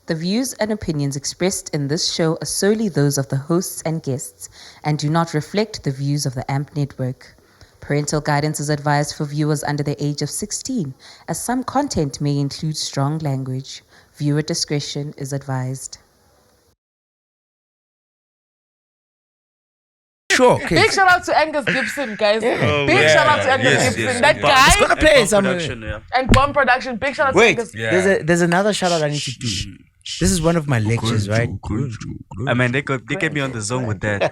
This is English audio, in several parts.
The views and opinions expressed in this show are solely those of the hosts and guests and do not reflect the views of the AMP network. Parental guidance is advised for viewers under the age of 16, as some content may include strong language. Viewer discretion is advised. Sure. Okay. Big shout out to Angus Gibson, guys. Big shout out to Angus Gibson. That It's guy gonna play somewhere. and Bomb Production. Big shout out to Wait, Angus. there's another shout out I need to do. This is one of my lectures, right? I mean, they get me on the zone with that.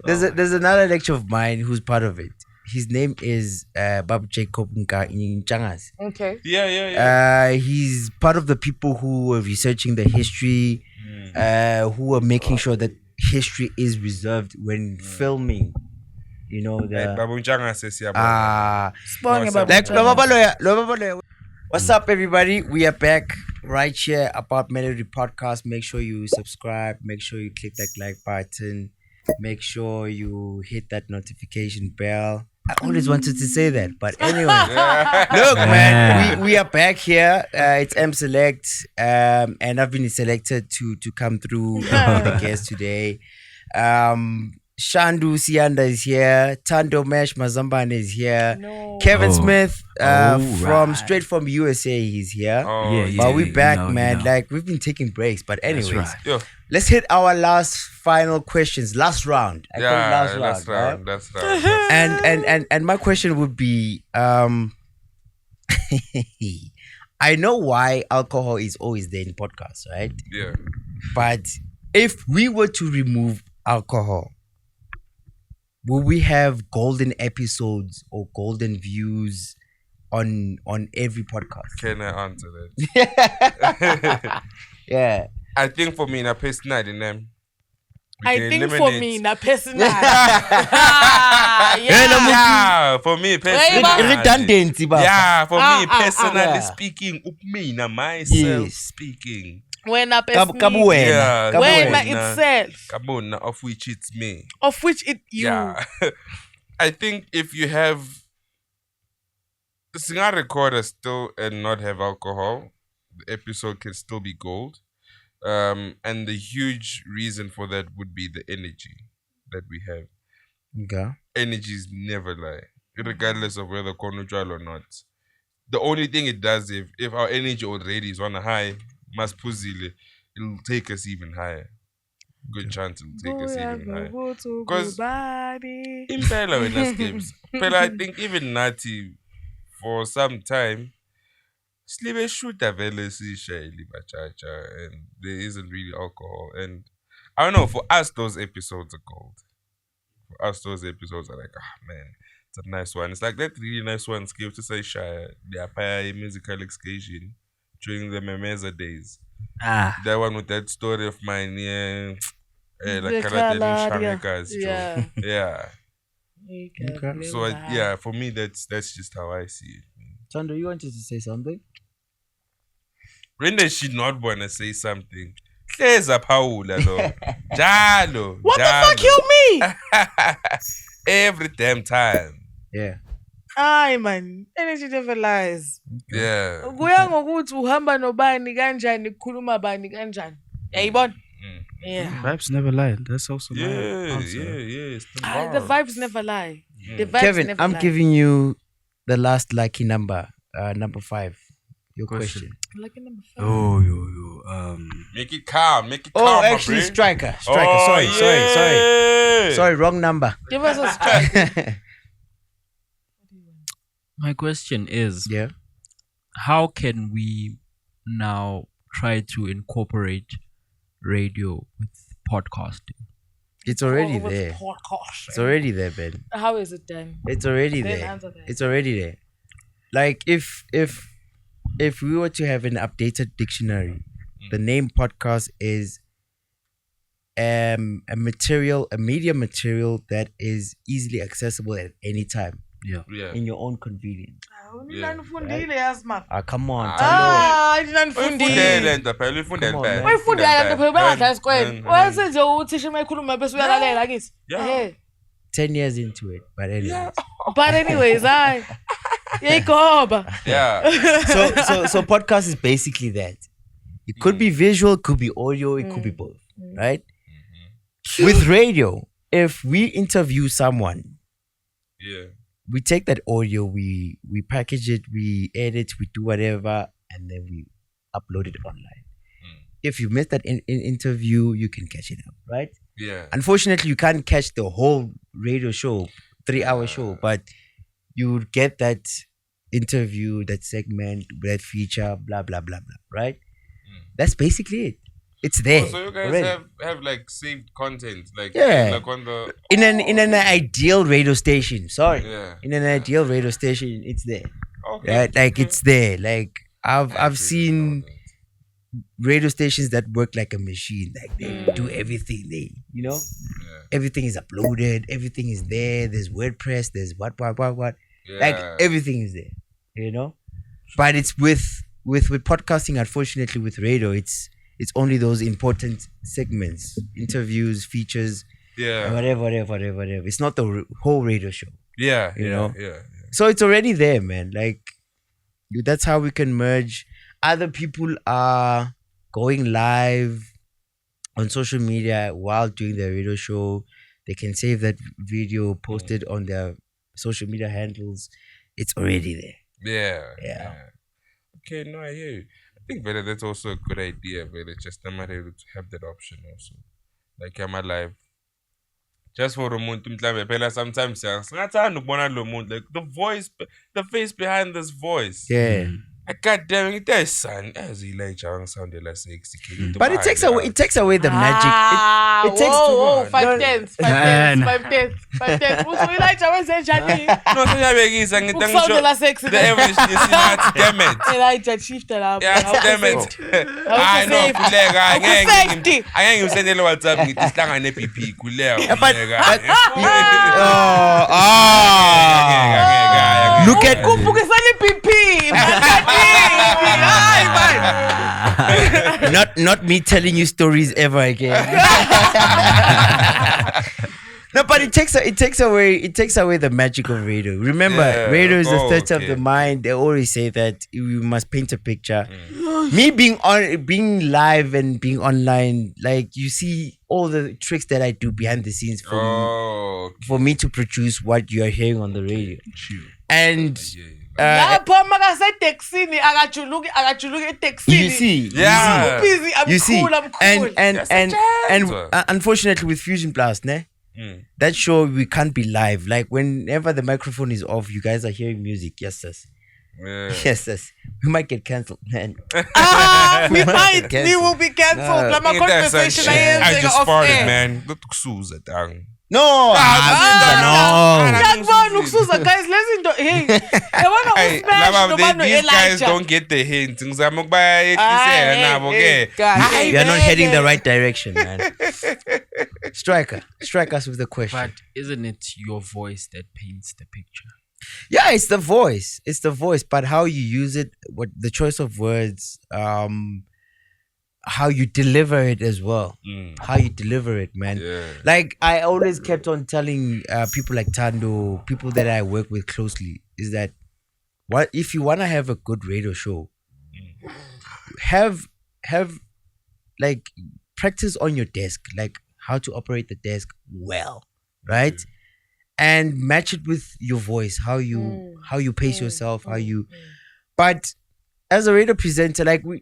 There's another lecture of mine who's part of it. His name is Babu Jacob Nchangas. Okay. He's part of the people who are researching the history, who are making sure that history is reserved when filming. You know the What's up, everybody? We are back right here about Melody Podcast. Make sure you subscribe. Make sure you click that like button. Make sure you hit that notification bell. I always wanted to say that, but anyway, look, man, we are back here. It's M Select, and I've been selected to come through and be the guest today. Shandu Sianda is here. Tando Mesh Mazambane is here. No. Kevin Smith straight from USA, he's here. But we back, man. Like, we've been taking breaks, but anyways, let's hit our final questions. Last round. I call it last round. That's right. And my question would be, I know why alcohol is always there in podcasts, right? Yeah. But if we were to remove alcohol, will we have golden episodes or golden views on every podcast? Can I answer that? Yeah. I think for me, in a personality name. I think for me, na personal. Yeah. For me, personally. Redundancy, Yeah, for me, personally speaking, myself speaking. When a person. Yeah. When itself. Kabona, of which it's me. Of which it you. Yeah. I think if you have singer recorder still and not have alcohol, the episode can still be gold. And the huge reason for that would be the energy that we have. Okay. Energies never lie, regardless of whether conjugal or not. The only thing it does, if our energy already is on a high, it'll take us even higher. Good chance it'll take us even higher. Because impela when escapes. But I think even Nati, for some time, Slibe shoot a vele sishayeli bachacha, and there isn't really alcohol. And I don't know, for us those episodes are gold. For us those episodes are like, man, it's a nice one. It's like that really nice one skill to say shy the Apaya musical excursion during the Memeza days. That one with that story of mine, like Yeah. Yeah. Okay. So for me that's just how I see it. Tando, you wanted to say something? When does she not want to say something? Hleza Paula lo. Jalo. What the fuck you mean? Every damn time. Yeah. Ay man, energy never lies. Yeah. Kuya ngokuthi uhamba nobani kanjani kukhuluma bani kanjani. Yayibona? Yeah. Vibes never lie. That's also my answer. It's The vibes never lie. The vibes Kevin, never I'm lie. giving you the last lucky number, number 5. Your question. Lucky number 5. Yo. Make it calm. Make it calm. Oh, my actually, friend. striker. Oh, Sorry, wrong number. Give us a strike. My question is, Yeah. how can we now try to incorporate radio with podcasting? It's already With there. podcast. It's already there, Ben. How is it done? It's already Then there. answer that. It's already there. Like if we were to have an updated dictionary, the name podcast is a media material that is easily accessible at any time Yeah. in your own convenience. Unanifundile yazi man. Come on, Unanifundile. Come on, man. Uyifundile kanti phela bengadla esikoleni. Wayesenze nje uthisha mayikhuluma bese uyalalela kithi. Yeah. 10 years into it, but anyways. But anyways, yayigoba. Yeah. So podcast is basically that. It could be visual, could be audio, it could be both, right? With radio, if we interview someone, Yeah. we take that audio, we package it, we edit, we do whatever, and then we upload it online. If you missed that interview, you can catch it up, right? Yeah. Unfortunately, you can't catch the whole radio show, 3-hour show, but you would get that interview, that segment, that feature, blah blah blah blah, right? That's basically it. It's there. Oh, so you guys already. have like saved content, like Yeah. like on the in an ideal radio station. Sorry, yeah. in an ideal radio station, it's there. Okay. Right? Like okay. it's there. Like I've Actually, seen no, radio stations that work like a machine. Like they do everything. Yeah. Everything is uploaded. Everything is there. There's WordPress. There's what. Yeah. Like everything is there. But it's with podcasting. Unfortunately, with radio, it's only those important segments, interviews, features, Yeah. whatever. It's not the whole radio show. Yeah. You yeah, know? Yeah. So it's already there, man. Like that's how we can merge. Other people are going live on social media while doing their radio show. They can save that video, post it on their social media handles. It's already there. Yeah. Okay, no, I hear you. I think Vele, that's also a good idea, Vele, just I'm able to have that option also. Like I'm alive. Just for umuntu mhlambe phela sometimes singathanda ukubona lo muntu, like the face behind this voice. Yeah. God damn it, there's son as Elijah sounded sexy. But it takes away the magic. It takes whoa, too 5 tenths. Uso Elijah wenze njani? No, siyabekisa ngithi Ukusawundela sexy. the average singathi damn it. Elijah shifter lapho. Yeah, damn it. I know kuleka angeke ngimsendele WhatsApp ngithi sihlangane ne-BP kuleka. Look at Kuphukisela iBP. not me telling you stories ever again. No, but it takes away the magic of radio. Remember, radio is the theater of the mind. They always say that you must paint a picture. Me being live and being online, like you see all the tricks that I do behind the scenes for me to produce what you are hearing on the radio. And lapho makaseteksini akajuluki eteksini. you see, Yeah. Busy, you see, I'm cool. and unfortunately with Fusion Blast, that show we can't be live. Like whenever the microphone is off, you guys are hearing music. Yes, sis. Yeah. Yes, sis. We might get cancelled, man. We might. Cancelled. We will be cancelled. No. My conversation I just off farted, air. man. Look Susa down. No, no. Yakubona ukusuza guys lezinto hey yabona Hey, usmash laba, nobano these guys Elijah. don't get the hint. Ngizama ukubayehlisela nabo ke. We are not heading the right direction, man. Strike us with the question. But isn't it your voice that paints the picture? Yeah, it's the voice. But how you use it, what the choice of words, how you deliver it as well. How you deliver it, man. Yeah. Like I always kept on telling people like Tando, people that I work with closely, is that what if you want to have a good radio show, have like practice on your desk, like how to operate the desk well, right? And match it with your voice, how you pace yourself, how you. But as a radio presenter, like we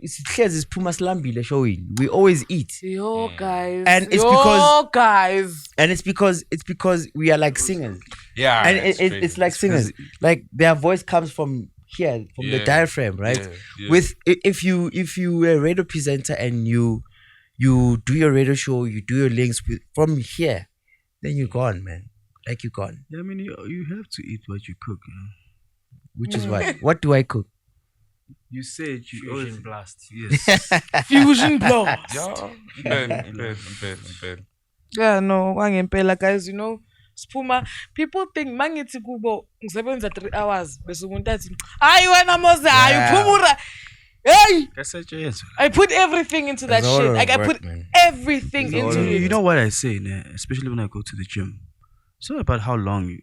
always eat, Yo guys. And it's because we are like singers, Yeah. and it's crazy. it's like singers, like their voice comes from here, from the Yeah. diaphragm, right? Yeah. With if you were a radio presenter and you do your radio show, you do your links from here, then you're gone, man. Like you're gone. Yeah, I mean, you have to eat what you cook. Which is what do I cook? You said you always Fusion blast. yes. Fusion blast. Yeah. Ben. Yeah, no, kwangempela guys, you know, Spuma, people think mangithi kubo ngisebenza 3 hours bese umuntu athi hayi wena Mose hayi uphumura. Hey, That's such a answer. I put everything into that That's a lot shit. of Like I work, put man. everything That's a lot into of it. You know what I say, especially when I go to the gym. It's not about how long,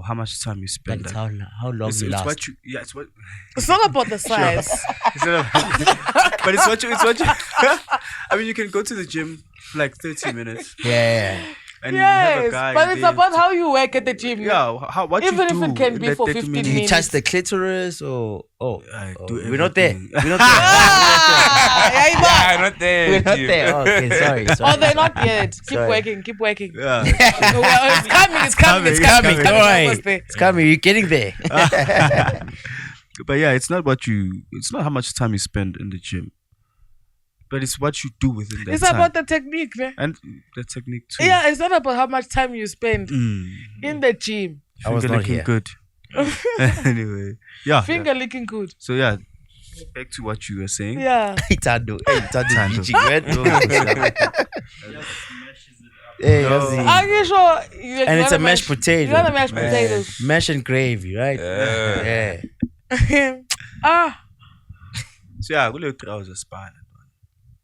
how much time you But spend. it's like, how long it's, you it's last. what you. Yeah, it's what. It's not about the size. It's not about- but it's what you. It's what you. I mean, you can go to the gym for like 30 minutes Yeah. and you have a Yes, guy. but it's there about to- how you work at the gym. Yeah, what Even you if do it can in be that for 30 15 Do you minutes. touch the clitoris or I oh, do we're not there. everything. We're not there. Ah, yeah, Yeah, not there. We're not Chief. there. Okay, sorry. Oh, they're not yet. Keep Sorry. working. Keep working. Yeah. Well, it's coming. It's coming. It's It's coming. coming. It's Don't coming. worry. Almost there. It's coming. You're getting there. But yeah, it's not what you. It's not how much time you spend in the gym, but it's what you do within that It's time. about the technique, man. And the technique too. Yeah, it's not about how much time you spend Mm. in the gym. I was Finger not licking here. good. Anyway, yeah. Finger licking good. So yeah, back to what you were saying. Yeah. Itando. Hey, Itando. Itando. Itching, right? Hey, No. that's Are you sure? And it's a mashed potato. You want a mashed Man. potatoes? Mash and gravy, right? Yeah. Yeah. Ah, So yeah, kule trouser span.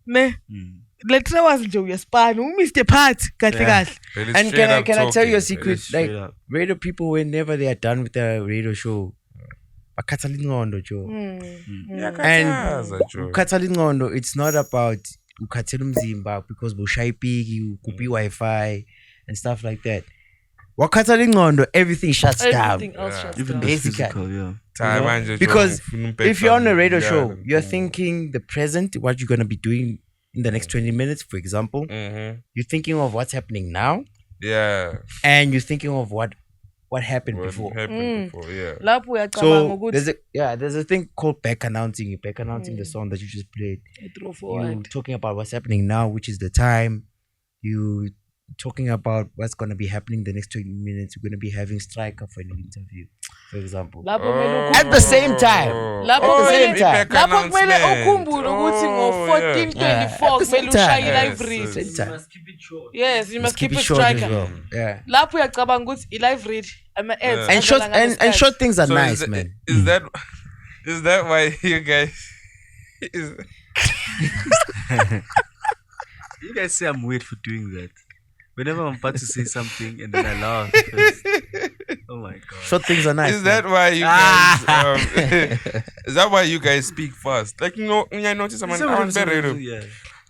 ne. Mm. Let's say was nje uyaspan. Mr. Pat, kahle Yeah. kahle. Very And straight can I up tell you a talking. secret? Straight Like up. radio people, whenever they are done with the radio show, bakhathala ingqondo, Joe. Iyakhathaza, Joe. Ukhathala ingqondo, it's not about ukhathela umzimba because bushaya ipiki, kuphi Wi-Fi and stuff like that. Wakhathala ingqondo, everything shuts Everything down. else shuts Even down. the Basically. physical, yeah. Time, You know? manje, Joe, Because ngifuna If you're on a radio yeah. show, you're thinking the present, what you're gonna be doing in the next 20 minutes, for example. Mhm. You're thinking of what's happening now, Yeah. and you're thinking of what happened What before. happened before, yeah. Lapho uyacabanga So ukuthi there's a thing called back announcing. You're back announcing the song that you just played. throw You forward. talking about what's happening now, which is the time. You talking about what's gonna be happening the next 20 minutes. You're gonna be having Striker for an interview, for example. Lapho kumele At the same time. Lapho At the kumele same time. lapho kumele ukhumbule ukuthi ngo-1424 Yeah. At the kumele same time. ushaye Yes, live read. Same time. Yes, you must keep it short as striker. well. Yeah. Lapho uyacabanga ukuthi i-live read ama-ads Yeah. And short adlala ngalesi and short things are So nice, is, man. Is that why you guys is You guys say I'm weird for doing that. Whenever I'm about to say something and then I laugh. first. Oh my god. Short things are nice. is that man. why you guys is that why you guys speak fast? Like I notice someone on radio. Yeah.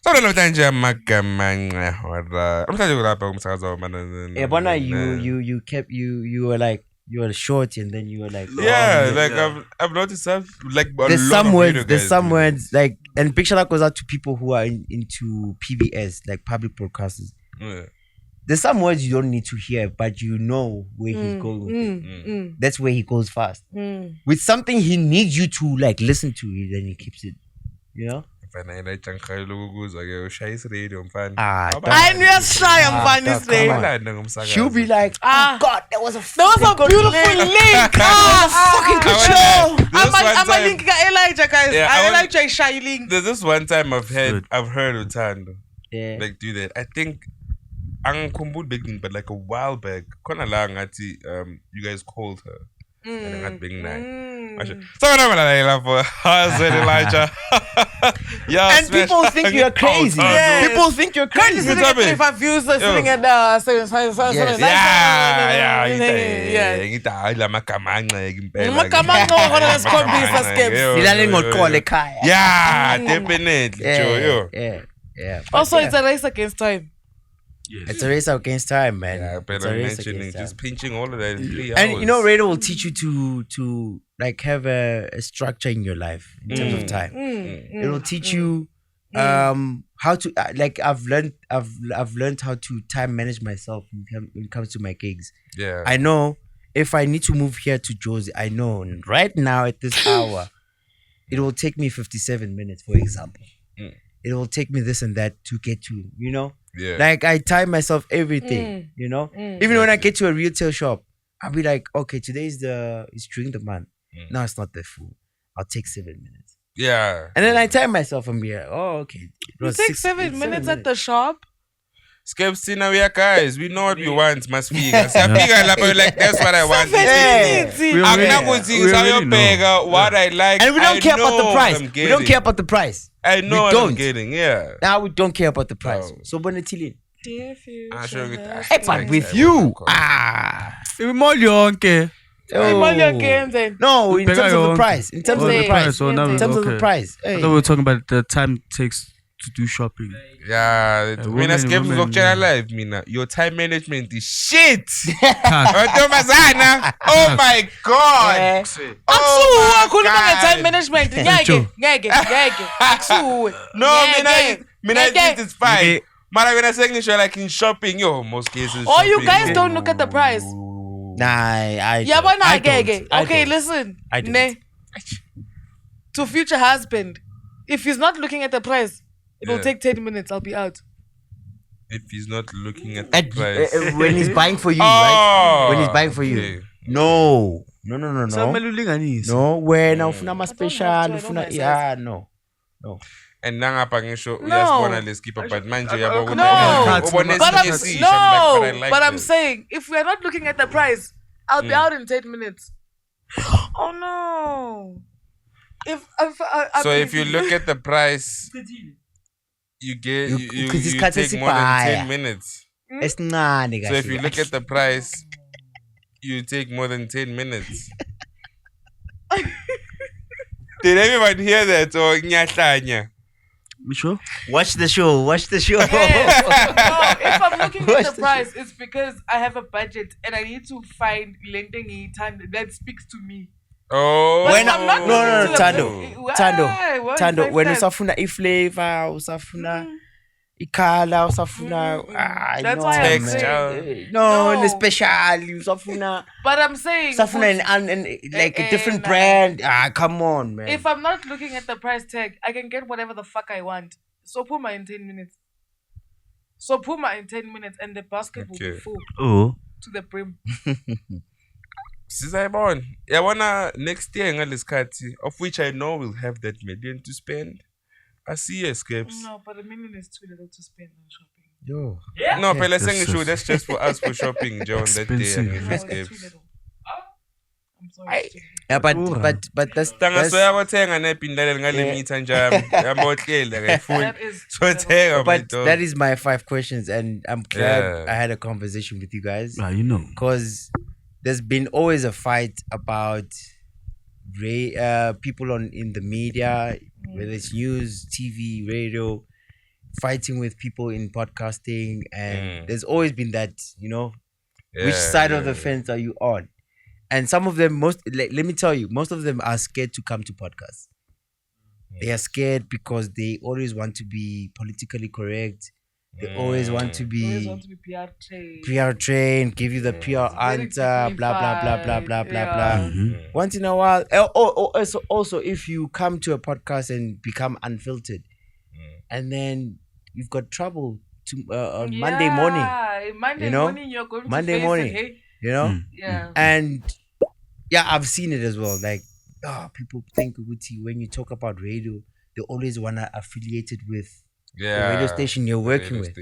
So don't know amagama ngahora. Amhlanje kulapha umsakazo mana. Ebona, you were like you were short and then you were like Yeah, long. like Yeah. I've noticed that like a There's lot some of words. radio There's guys some do words like, and picture that goes out to people who are into PBS, like public broadcasters. that. Yeah. There's some words you don't need to hear, but you know where he's going. With it. That's where he goes fast. With something he needs you to like listen to it, then he keeps it. You know? Mfana yena ijankhayo ukuzwa ke ushayisa radio mfana. I knew uyasishaya mfana come isray. on. Balanda ngomsakazo. She'll be like, Ah. oh God, that was a There was a fucking good beautiful link. link. Fucking good I show. wonder- This one ama time- link ka-Elijah guys. Yeah, I Elijah ishaya ilink. There's this one time I've Good. heard Utando Yeah. like do that. I think angikhumbuli beginning, but like a while back, khona la ngathi you guys called her. And ngathi benginaya. So when I'm like for Hazel Elijah. Yeah. And people think you're crazy. Yes. People think you're Currently crazy. sitting at 25 views, sitting at Yes. Yeah, ngithi hayi la magama anceke impela. Amagama anceke khona lesikhombisa, Skips. Nilale ngoxolo ekhaya. Yeah, definitely. Joe, Yeah. Also, it's a race against time. Yes. It's a race against time, man. Yeah, It's but a I'm race mentioning against just time. pinching all of that in 3 hours. And you know, radio will teach you to like have a structure in your life in terms of time. It will teach you how to like I've learned how to time manage myself when it comes to my gigs. Yeah. I know if I need to move here to Josie, I know right now at this hour, it will take me 57 minutes, for example. It will take me this and that to get to, you know? Yeah. Like I time myself everything, you know? Even when I get to a retail shop, I'll be like, okay, it's during the month. No, it's not that full. I'll take 7 minutes. Yeah. And then I time myself and be like, oh, okay. It You was take six- 7 minutes at minutes. the shop. Skepsina, we are guys. We know what we want. Must figure. Siyafika lapho you're like, that's what I want. 7 minutes. We already- Akunakuthi we already ngizayobheka what I like. And we don't I care about know the price. what I'm We don't getting. care about the price. I know we what don't. I'm getting. Yeah. Now we don't care about the price. No. So Bonetilin. Dear future Asho ngithi, husband. Hey, but with you, Imali yonke. Imali yonke yenzeni? No, in Ubheka terms of the yonke. price. In terms Oh, of the the price. price, oh, now In terms of the okay. price. I Hey. thought we were talking about the time it takes to do shopping. Yeah, mina skip women, ngokutshela live mina. Your time management is shit. Cut. Ntombazana. Oh my god. Eh, Akusuwe khuluma God. nge-time management. Ngeke. Akusuwe. No, Ngeke. mina Ngeke. it's fine. Mara when I say English, like in shopping, yo, most cases. Oh, you shopping, guys yo. don't look at the price. Nah, I Yabona I ngeke. don't. I Okay, don't. listen. I don't. Ne. To future husband, if he's not looking at the price, it'll Yeah. take 10 minutes. I'll be out. If he's not looking at the At- price. when he's buying for you, right? Oh, When he's buying for you. okay. No. So No. kumele ulinganise. No, wena ufuna ama I don't special, have to, I know ufuna myself. yeah, no. And nangapha ngisho No. uyasibona leskipper but manje yabo No. ubone But I'm, esinye isisho, I'm like, but I like but I'm this. saying if we're not looking at the price, I'll be out in 10 minutes. Oh no! So if you look at the price, you get You- you 'cause isikhathi take more than esibhaya. 10 minutes. Esincane So if you kahle. look at the price, you take more than 10 minutes. Did everyone hear that or nyahlanya? You sure? Watch the show. no, if I'm looking at What's the the price, it's because I have a budget and I need to find lending time that speaks to me. Oh. But When if I'm not no, looking no, to the- Tando, Why? Why Tando, five when times? usafuna i-flavor, usafuna ikhala, usafuna That's no, why I'm man. saying- No, No. the special, usafuna But I'm saying, usafuna like a different nah. brand. Come on, man. if I'm not looking at the price tag, I can get whatever the fuck I want. So Puma in 10 minutes. So Puma in 10 minutes and the basket will be Okay. full Oh. to the brim. Sizayibona. Yabona next year ngalesikhathi of which I know we'll have that million to spend. I see escapes. No, but a million is too little to spend on shopping. Yo. No, phela That's sengisho so- that's just for us for shopping nje on that day Expensive. and No, it's too escapes. little. I'm sorry. it's too little. Yeah, but that's Tanga soyabothenga nebhindlela ngale Yeah. meter njalo. Yabohlela kayifuni. That is too little. Sothenga but manje. that is my 5 questions, and I'm glad Yeah. I had a conversation with you guys Ah, you know. because there's been always a fight about people in the media, whether it's news, TV, radio, fighting with people in podcasting, and there's always been that, which side of the fence are you on? And some of them, let me tell you, most of them are scared to come to podcasts. They are scared because they always want to be politically correct. They always want to You always be want to be PR trained. PR trained, give you the PR Very answer, blah blah blah blah blah blah yeah. blah. Once in a while, also if you come to a podcast and become unfiltered, and then you've got trouble on Monday morning, Monday you know? morning you're going Monday to face morning. it, hey? Yeah. and yeah, I've seen it as well. Like, people think Uguti, when you talk about radio, they always wanna affiliate it with the radio station you're working with.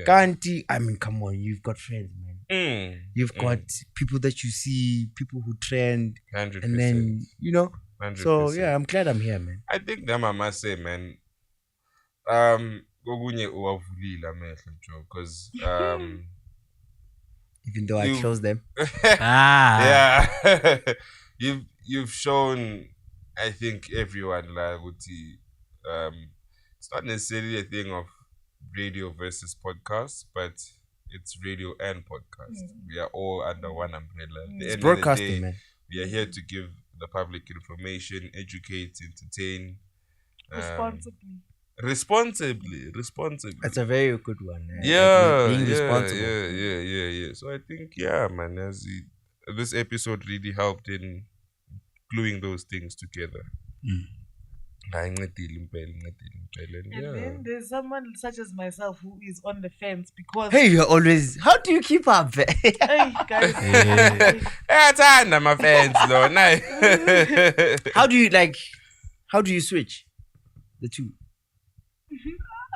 Kanti, I mean, come on, you've got friends, man. You've got people that you see, people who trend, 100%. and then 100%. So yeah, I'm glad I'm here, man. I think that I must say, man. Kokunye uwavulile amehlo Joe, because Even though I You- closed them. Ah. yeah, you've shown, I think, everyone like Uti, it's not necessarily a thing of radio versus podcast, but it's radio and podcast. We are all under one umbrella. At the It's end of the broadcasting, day, man. we are here to give the public information, educate, entertain. Responsibly. Responsibly. That's a very good one. Yeah, Being responsible. yeah. So I think, man, this episode really helped in gluing those things together. Incedile impela. And then there's someone such as myself who is on the fence because Hey, you're always. How do you keep up? hey guys, Eyathanda my fans lo nayi. How do you switch the two?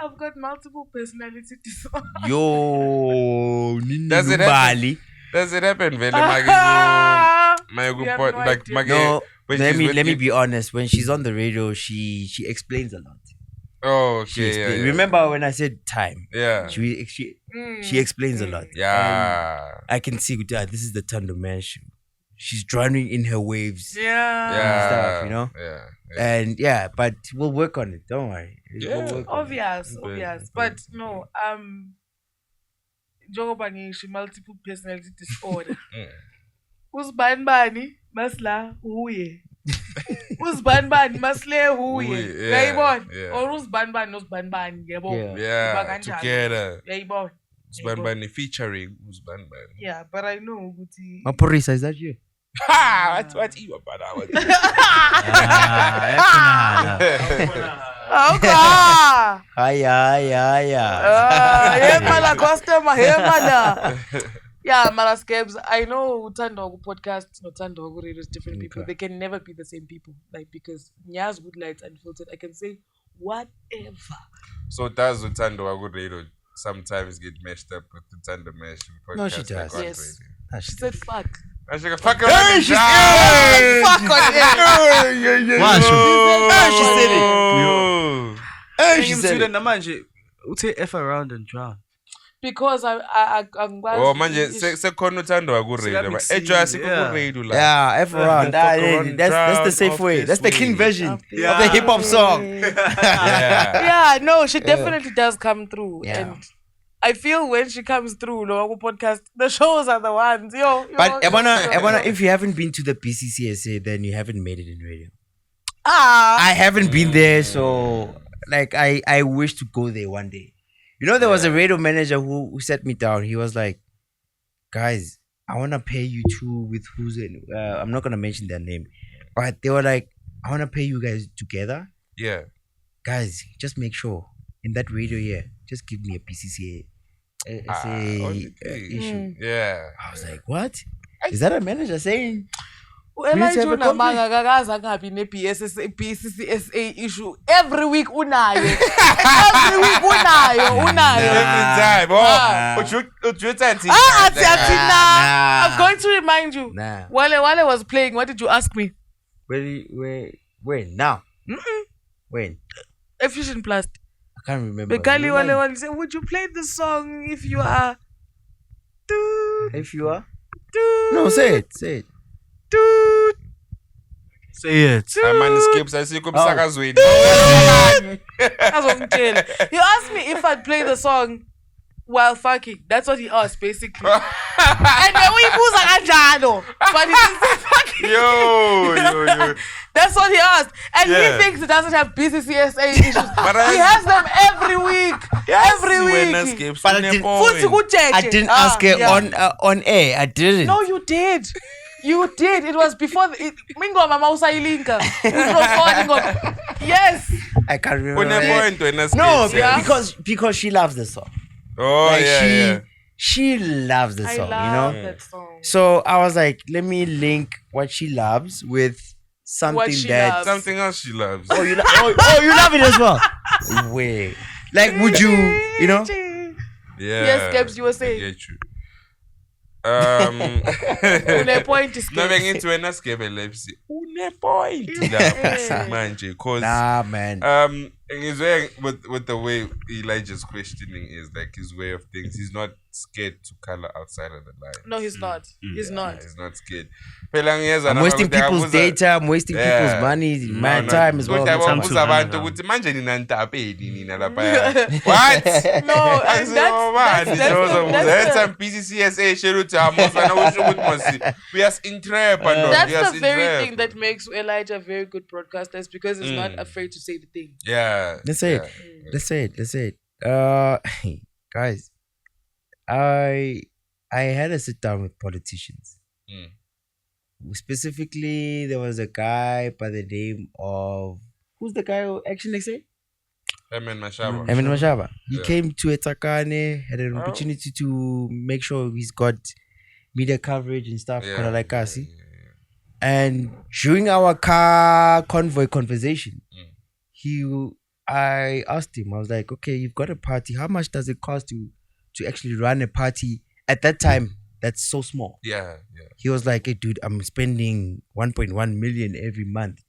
I've got multiple personality disorders. Yo, Does it happen? Does it happen vele You have no idea. No, when let she's me with let me you- be honest. When she's on the radio, she explains a lot. Oh, She okay. explain- Yeah, yeah. Remember when I said time? Yeah. She explains a lot. Yeah. I can see this is the Tando Man show. She's drowning in her waves. Yeah. Yeah. stuff, you know? Yeah. And yeah, but we'll work on it. Don't worry. Yeah. We'll work on it. Obvious. Okay. But no, njengoba ngisho multiple personality disorder. Uzibani masla uye. Uzibani masle uye. Uye, yeah, Uyayibona? yeah. Or uzibani nozibani yabo. Yeah. Iba Yeah. kanjalo. Together. Uyayibona? Uzbanbani featuring Uzbanbani. Yeah, but I know ukuthi Maporisa, is that you? Ha! What you about that? Okay. Hey mala customer, hey mala. Yeah, mala scabs. I know Uthando podcast, no Uthando radio is different people. They can never be the same people. Like because Nya's Good Lights Unfiltered, I can say whatever. So does Utando Wagu Radio sometimes get meshed up with the Tando Mesh podcast? No, she does. like on Yes. radio? She said fuck. I should fuck her. Hey, she's Fuck on air. Why she said it. Oh. Hey, she said it. Namanje, uthe F around and drown. Because I'm Oh manje sekhona uthando waku radio but ejwasi ku radio la. Yeah, F around. That's the safe way. That's the clean version of the hip hop song. Yeah. Yeah, no, she definitely does come through. Yeah. And I feel when she comes through, no podcast, the shows are the ones. But Ebona, if you haven't been to the PCCSA, then you haven't made it in radio. I haven't been there, so like I wish to go there one day. You know, there was a radio manager who set me down. He was like, guys, I want to pay you two with who's in. I'm not going to mention their name. But they were like, I want to pay you guys together. Yeah. Guys, just make sure in that radio here, just give me a PCCA only issue. Yeah. I was like, what? Is that a manager saying? Elijah Namanga kakaza ngapi ne-PCCSA issue every week unayo. Every week unayo. Every time. I'm going to remind you. Nah. Wale was playing. What did you ask me? When? Now? When? Efficient Plus. I can't remember. Bekali Wale said, would you play the song if you are? If you are? No, say it. Say it. Manuscripts asikho emsakazweni. He asked me if I'd play the song while fucking. That's what he asked, basically. And then we buza kanjalo. But he didn't say fucking. Yo. That's what he asked. And Yeah. he thinks he doesn't have BCCSA issues. He has them every week. Every week. But I didn't ask her on air. I didn't. No, you did. You did. It was before Mingo Mama Usailinka. Yes. I can't remember. No, because she loves the song. Oh, Like, yeah. she loves the I song, love you know. that song. So I was like, let me link what she loves with something she that. loves. Something else she loves. Oh, you love it as well. Wait, like, would you know? Yeah. Yes, Kebs, you were I saying. get you. Une point is No, bengithi wena Skebe Lepsi. Une point. Manje, cause Nah, man. his way with the way Elijah's questioning is like his way of things. He's not scared to color outside of the line. No, he's not. He's not. He's not scared. Phela ngiyeza I'm wasting people's data. I'm wasting people's money, my time as well. Uzabuza abantu ukuthi manje nina ntapeni nina lapha. What? No, and that's some PCCSA share uthi amosana usho ukuthi mosi we are in trap and that's the very thing that makes Elijah a very good broadcaster is because he's not afraid to say the thing. Yeah. Let's say it. Guys, I had a sit down with politicians. Specifically, there was a guy by the name of who's the guy who Action SA? Emin Mashaba. Emin Mashaba. He Yeah. came to Etakane, had an opportunity to make sure he's got media coverage and stuff, kind of like us. See? And during our car convoy conversation, I asked him, I was like, okay, you've got a party. How much does it cost to actually run a party at that time that's so small? Yeah. He was like, hey, dude, I'm spending 1.1 million every month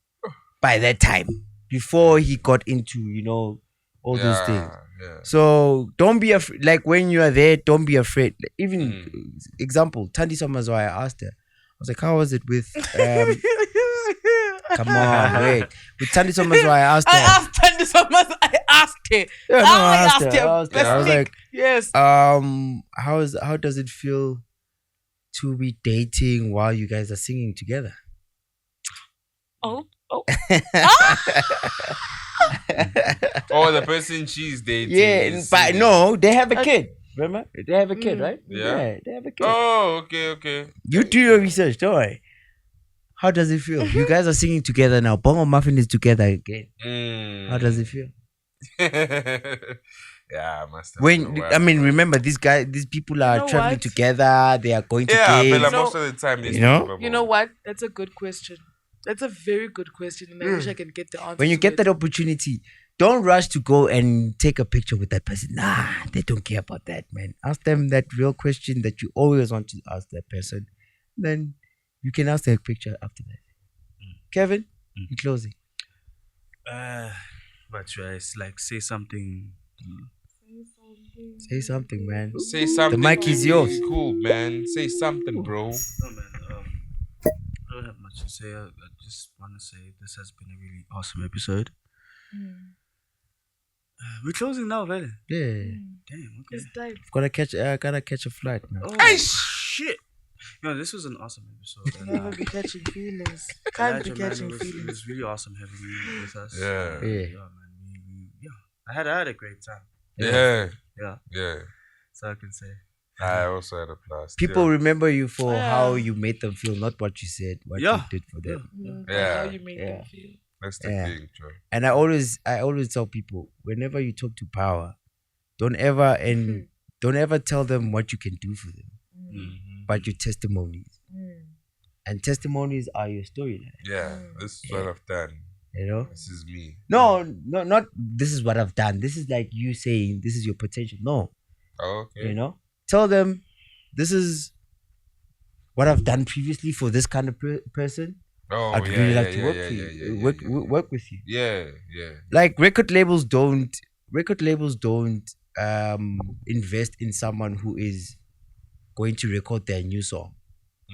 by that time. Before he got into, all those things. Yeah. So don't be afraid. Like when you are there, don't be afraid. Even example, Tandi Somazo, I asked her. I was like, how was it with come on, wait. With Tandi Somazo, I asked her. I asked Tandi Somazo. I asked her. Yeah, no, I I asked asked her. her. I was like, yes. how does it feel to be dating while you guys are singing together? Oh. Oh, the person she's dating. Yeah, is but singing. no, they have a kid. Remember? They have a kid, right? Yeah. They have a kid. Oh, okay. You do your research, don't worry. How does it feel? You guys are singing together now. Bongo Muffin is together again. How does it feel? Yeah, must have When been a I while. mean, remember these people are know traveling what? together. They are going to Yeah, gigs. but like know- most of the time, they you know? speak You know about- what? That's a good question. That's a very good question, and I wish I can get the answer. When you to get it. that opportunity, don't rush to go and take a picture with that person. Nah, they don't care about that, man. Ask them that real question that you always want to ask that person. Then you can ask their picture after that. Kevin, in closing. But it's like say something. Say something, man. Say something. mic is yours. Cool, man. Say something, bro. No man, I don't have much to say. I just want to say this has been a really awesome episode. We're closing now, really. Yeah. Damn. Okay. It's time. Gotta catch a flight, man. Hey, Shit. No, this was an awesome episode. and, Never be catching feelings. Elijah, Can't be man, catching it feelings. was really awesome having you with us. Yeah. Yeah. Man. Yeah. I had a great time. Yeah. Yeah. So I can say. I also had a blast. People yeah. remember you for Yeah. how you made them feel, not what you said, what Yeah. you did for them. Yeah. How you made Yeah. them feel. That's the Yeah. thing, Joe. And I always tell people, whenever you talk to power, don't ever tell them what you can do for them, but your testimonies. And testimonies are your storyline. Yeah, this is what I've done. You know? This is me. No, not this is what I've done. This is like you saying this is your potential. No, Oh, okay. you know, tell them this is what I've done previously for this kind of person. Oh, I'd yeah, really yeah, like to yeah, work yeah, for you, yeah, yeah, work, yeah, work with you. yeah, yeah. Like record labels don't invest in someone who is going to record their new song.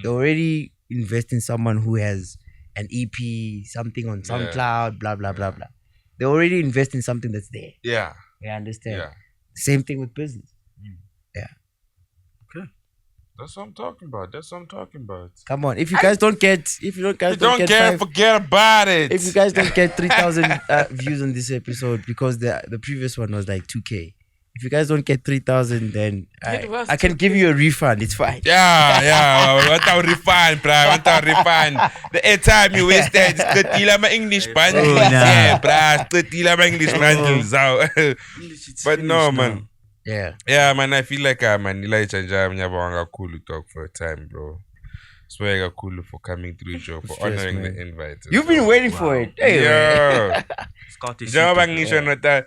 They already invest in someone who has an EP, something on SoundCloud, blah blah blah blah. They already invest in something that's there. Yeah, You understand? yeah. Same thing with business. That's what I'm talking about. That's what I'm talking about. Come on, if you guys don't get, if you don't guys You don't get care, five- forget about it. if you guys don't get 3,000 views on this episode because the previous one was like 2K. If you guys don't get 3,000, then It was I can give you a refund. It's fine. Yeah. What our refund, bro? What our refund? The airtime you wasted. Skutila my English bundles. nah. Yeah, bro. Skutila my English bundles. But no, man. Yeah. Yeah, man. I feel like man, Elijah Njaya mnyabonga cool talk for a time, bro. Swear cool for coming through, Joe, for Stress, honoring man. the invite. as You've been well. waiting for it. Hey, man. Yeah. Scottish. Njengoba ngisho nota,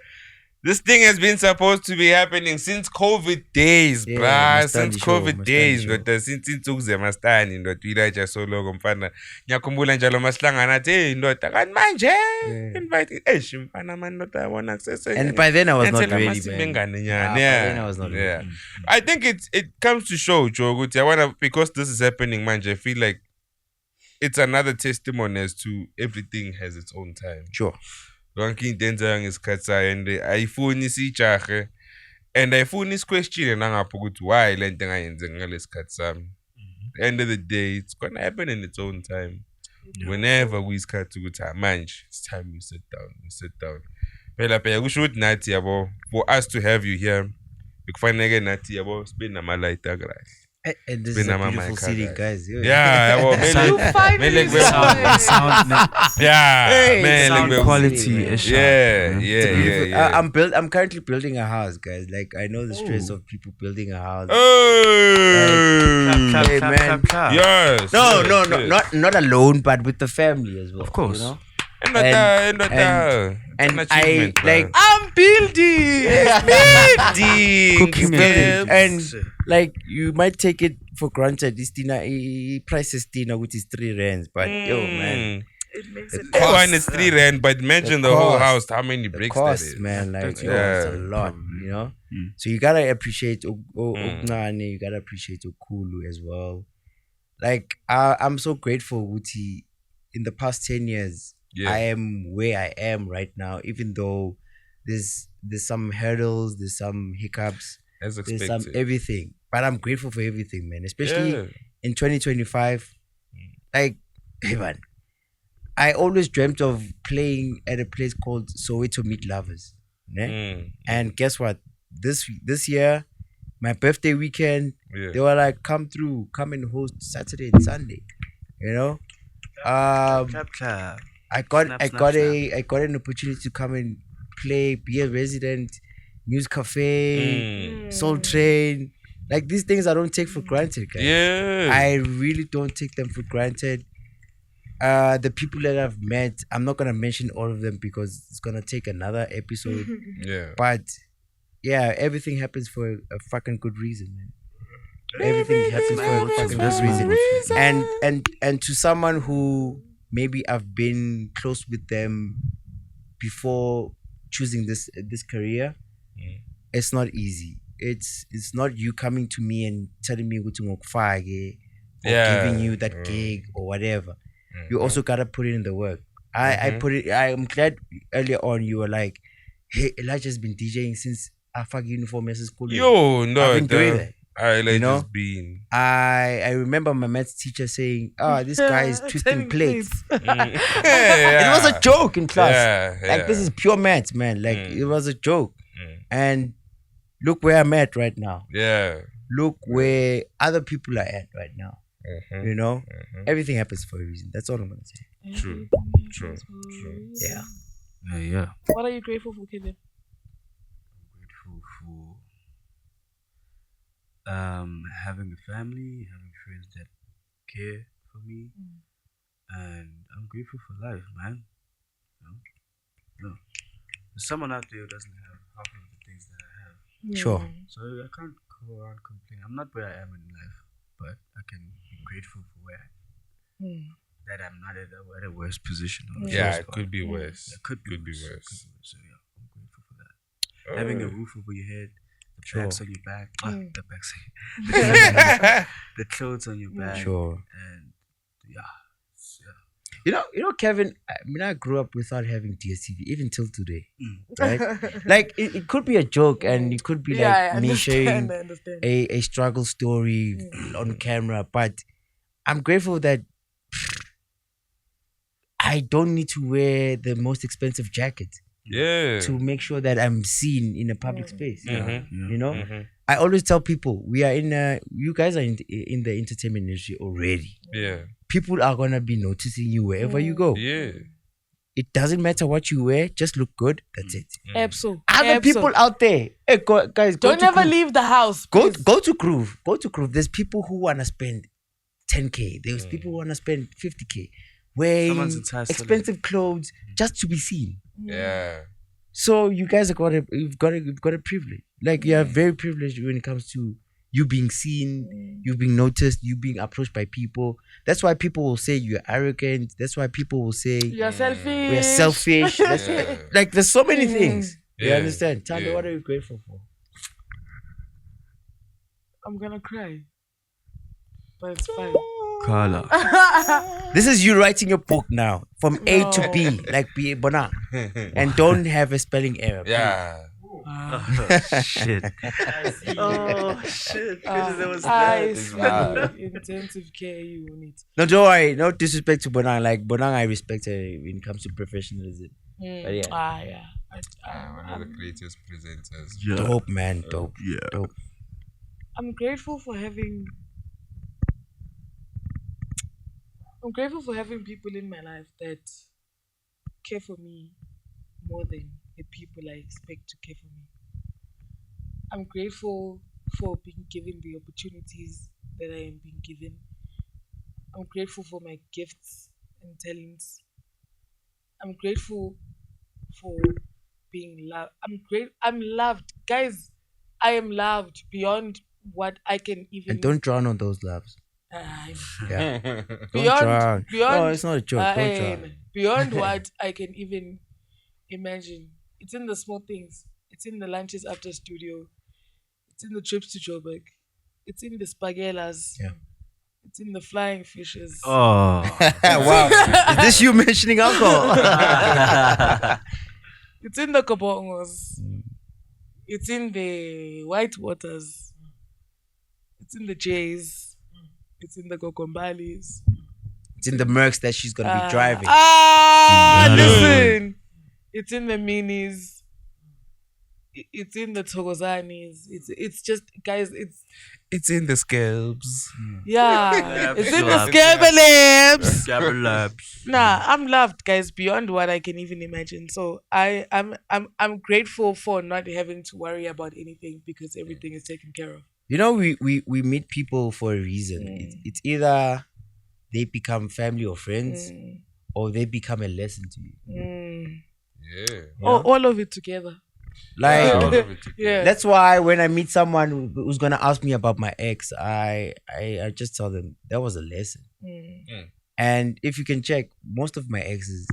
this thing has been supposed to be happening since COVID days, Yeah, bruh. Mastani Since show, COVID Mastani days, show. ndoda since insuku zemastani ndoda Elijah Soloko mfana. Ngiyakhumbula njalo masihlangana athi hey ndoda kanti manje invite eish mfana man ndoda yabona kusese. And by then I was not ready, man. Mengane Ah, nyana. by Yeah. then I was not ready. Yeah. I think it comes to show, Joe, ukuthi I wanna, because this is happening manje, I feel like it's another testimony as to everything has its own time. Sure. Yonke into enzayo ngesikhathi sayo and ayifuni sijahe and ayifuni isiquestion nangapho ukuthi why le nto engayenze ngalesikhathi sami. At the end of the day, it's gonna happen in its own time. Whenever kuyisikhathi ukuthi manje it's time we sit down. Phela kusho ukuthi nathi yabo, for us to have you here bekufanele nathi yabo sibe nama-light akahle. And this is a Benama beautiful Mike city, Haggard. guys. Yeah, yabo, You finally mele kube- saw it. yeah, man, sound like, quality yeah, is yeah, It's a beautiful- yeah. I'm currently building a house, guys. Like I know the stress of people building a house. Hey, Hey, man. yes. No, yes, no, yes. not alone, but with the family as well. Of course. You know? And And an I achievement, bro. like I'm building. cooking steps. and like you might take it for granted. This dinner price is dinner, which is 3 rands, but yo man, It makes The it. cost. Wine is 3 rand, but imagine the whole cost. house, how many The bricks cost, that is. man, like That's yo, yours, it's a lot, probably. you know. Mm. So you gotta appreciate Mm. Ugnane, you gotta appreciate Ukulu as well. Like I'm so grateful, Wuti. In the past 10 years, Yeah. I am where I am right now, even though there's some hurdles, there's some hiccups, As there's some expected. everything. But I'm grateful for everything, man. Especially Yeah. in 2025. Like, hey man, I always dreamt of playing at a place called Soweto Meet Lovers. Ne? Mm. And guess what? This year, my birthday weekend, Yeah. they were like, come and host Saturday and Sunday. You know? Clap, clap. I got Snap, I snap, got snap. I got an opportunity to come and play, be a resident, Music Cafe, Mm. Soul Train. Like these things I don't take for granted, guys. Yeah. I really don't take them for granted. The people that I've met, I'm not gonna mention all of them because it's gonna take another episode. Yeah. But yeah, everything happens for a fucking good reason, man. Everything happens for a fucking good reason. And to someone who maybe I've been close with them before choosing this career, Mm. it's not easy. It's not you coming to me and telling me what to or Yeah. giving you that Mm. gig or whatever. Mhm. You also gotta put it in the work. I put it. I'm glad earlier on you were like, "Hey, Elijah's been DJing since I fuck uniform as school." Yo, no, I've been doing that. I like You know? just being. I remember my maths teacher saying, "Ah, this guy is twisting Turning plates." Yeah. It was a joke in class. Yeah, Like this yeah. is pure maths, man. Like Mm. it was a joke. Mm. And look where I'm at right now. Yeah. Look where other people are at right now. Mhm. You know, Mhm. everything happens for a reason. That's all I'm gonna say. True. True. True. Yeah. Yeah. What are you grateful for, Kevin? Grateful for having a family, having friends that care for me, and I'm grateful for life, man. No. There's someone out there who doesn't have half of the things that I have, Sure. so I can't go around complaining. I'm not where I am in life, but I can be grateful for where that I'm not at a worse position. Or a Yeah, worse it spot. could be worse. It could be Could worse. be worse. So yeah, I'm grateful for that. Having a Oh. roof over your head, the Sure. bags on your back, the bags, the clothes on your back, Sure. and yeah. You know, Kevin. I mean, I grew up without having DSTV even till today. Mm. Right? Like it could be a joke, and it could be like Yeah, I me sharing understand. I understand. a struggle story on camera, but I'm grateful that I don't need to wear the most expensive jacket Yeah. to make sure that I'm seen in a public space. Mhm. You know, Mhm. I always tell people we are you guys are in the entertainment industry already. Yeah. People are gonna be noticing you wherever you go. Yeah. It doesn't matter what you wear, just look good. That's it. Epso. Other people out there, hey, guys, go Don't to ever Groove. leave the house. Go please. go to Groove. Go to Groove. There's people who wanna spend 10K. There's people who wanna spend 50K, wearing Someone's entire salary. expensive clothes just to be seen. Yeah. So you guys you've got a privilege. Like you are very privileged when it comes to you being seen, you being noticed, you being approached by people. That's why people will say you're arrogant. That's why people will say You're selfish. we're selfish. That's Yeah. like there's so many things. You Yeah. understand? Tell me, Yeah. what are you grateful for? I'm gonna cry. But it's fine. Carla. This is you writing your book now from A to No. B, like B Bona, and don't have a spelling error. please. Yeah. Shit. Oh shit. I see. Intensive care unit. No, don't worry. No disrespect to Bonang. Like Bonang, I respect her when it comes to professionalism. But yeah. Yeah. One of the greatest presenters. Yeah. Dope, man. Dope. Yeah. Dope. I'm grateful for having people in my life that care for me more than the people I expect to care for me. I'm grateful for being given the opportunities that I am being given. I'm grateful for my gifts and talents. I'm grateful for being loved. I'm loved. Guys, I am loved beyond what I can even And don't drown on those loves. Yeah. Don't beyond drown. beyond No, it's not a joke. Don't drown. beyond what I can even imagine. It's in the small things. It's in the lunches after studio. It's in the trips to Joburg. It's in the spagellas. Yeah. It's in the flying fishes. Oh. Wow. Is this you mentioning alcohol? It's in the kobongos. It's in the white waters. It's in the jays. It's in the kokombalis. It's in the Mercs that she's gonna be driving. Listen. It's in the minis. It's in the togozanis. It's just guys. It's in the scalps. Yeah. It's in the Labs. scabulabs. Gabberlaps. Nah, I'm loved, guys, beyond what I can even imagine. So I'm grateful for not having to worry about anything because everything is taken care of. You know, we meet people for a reason. It's either they become family or friends, or they become a lesson to you. Yeah. All of it together. Like, All of it together. Yeah. that's why when I meet someone who's gonna ask me about my ex, I just tell them that was a lesson. And if you can check, most of my exes,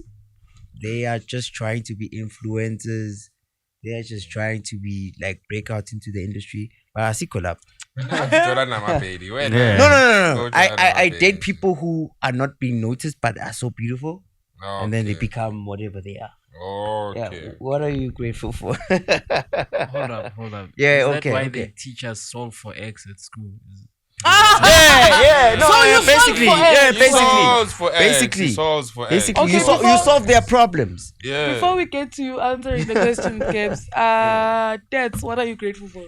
they are just trying to be influencers. They are just trying to be like break out into the industry. But I see collab. Jolana, my baby. Where Yeah. No. Go I Jolana, date baby. people who are not being noticed but are so beautiful, Oh, and then they okay. become whatever they are. Yeah. Okay. What are you grateful for? Hold up. Yeah, Is okay, that why okay. they teach us solve for X at school? Yeah. No, So yeah, you basically, solve for yeah, X. Solves for X. Basically. He solves for X. basically, Okay, you solve their problems. Yeah. Before we get to you answering the question, Kebs, Dad, what are you grateful for?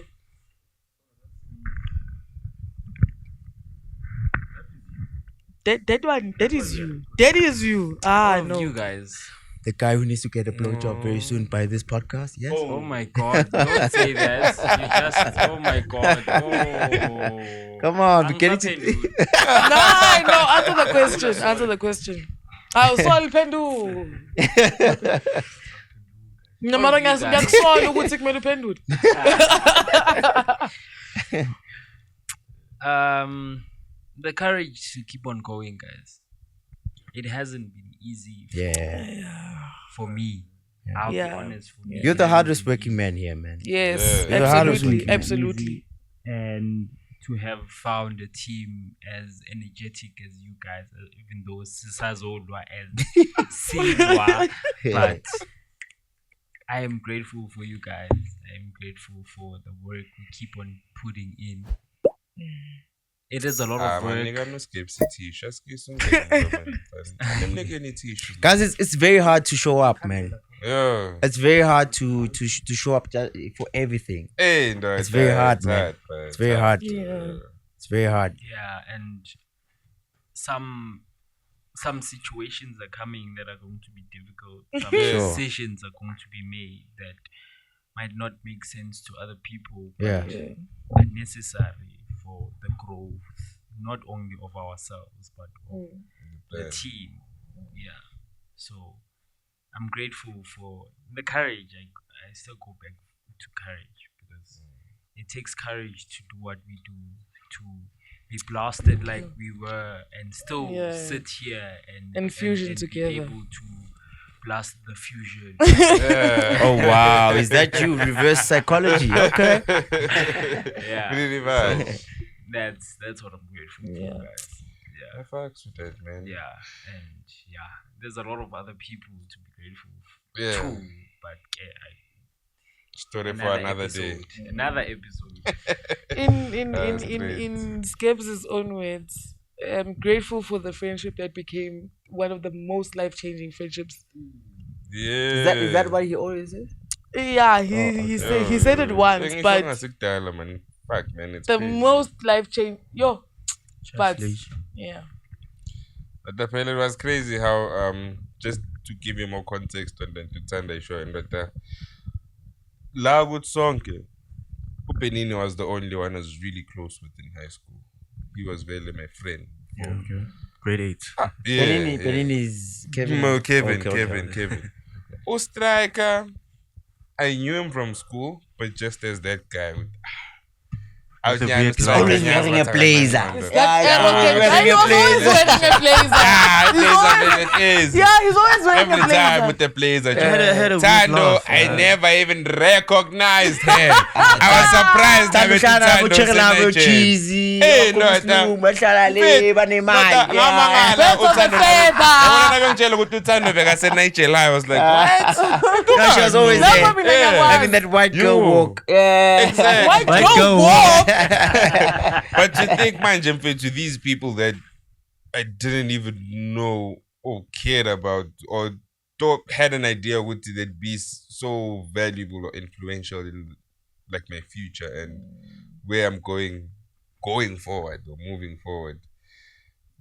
That is you. That is you. No. You guys. The guy who needs to get a blowjob very soon by this podcast. Yes. Oh my God! Don't say that. You just. Oh my God. Oh. Come on, I'm we're getting something, to. dude. No. Answer the question. Answer the question. Awuswali pendu. Mara ngiyakuswala ukuthi kumele uphendule. The courage to keep on going, guys. It hasn't been easy for me. I'll be Yeah. honest. For me, You're it the hasn't hardest been working easy. man here, man. Yes, Yeah. You're the hardest absolutely, working. absolutely. And to have found a team as energetic as you guys, even though Sisazodwa as Silwa, but I am grateful for you guys. I am grateful for the work we keep on putting in. It is a lot of work. Nigga, no skip city. Just give some. Them nigga any tissue. Guys, it's very hard to show up, man. Yeah. It's very hard to show up for everything. Hey, no, It's very hard, man. man. It's very hard. Yeah. It's very hard. Yeah, and some situations are coming that are going to be difficult. Some Sure. decisions are going to be made that might not make sense to other people, Yeah. but necessary for the growth, not only of ourselves but of the team. Yeah. So I'm grateful for the courage. I still go back to courage because it takes courage to do what we do, to be blasted like we were and still sit here And fusion be together. able to blast the fusion. Yeah. Oh wow, is that you? Reverse psychology. Okay. Yeah. Really bad. That's what I'm grateful for, guys. I fucks with that, man. Yeah, and there's a lot of other people to be grateful Yeah. to, but Story for another day. Another episode. In Skebs' own words, I'm grateful for the friendship that became one of the most life-changing friendships. Yeah. Is that what he always says? Yeah, he said it once, but man. Fuck, man, it's the crazy. most life-changing. But yeah. But definitely it was crazy how just to give you more context on the Tutanda show and that La good song Upenini was the only one I was really close with in high school. He was really my friend. Okay. Grade 8. Yeah, Penini is Kevin. No, Kevin. Okay. Striker, I knew him from school, but just as that guy with I With the was beard like, long. Always wearing a blazer. That arrogant guy, he was always wearing a blazer. Yeah, he's always wearing Every a blazer. time with the blazer. had a weird Tando, laugh, I man. never even recognized her. I was surprised. I met Tando Senetshela. cheesy. Hey, no, bahlala le banemali. Birds of a feather. I was like, what? She was always That's there, what we like having that white girl You. walk. Yeah. Exactly. White White girl girl walk. But to think, man, to these people that I didn't even know or cared about or had an idea would that be so valuable or influential in like my future and where I'm going forward or moving forward.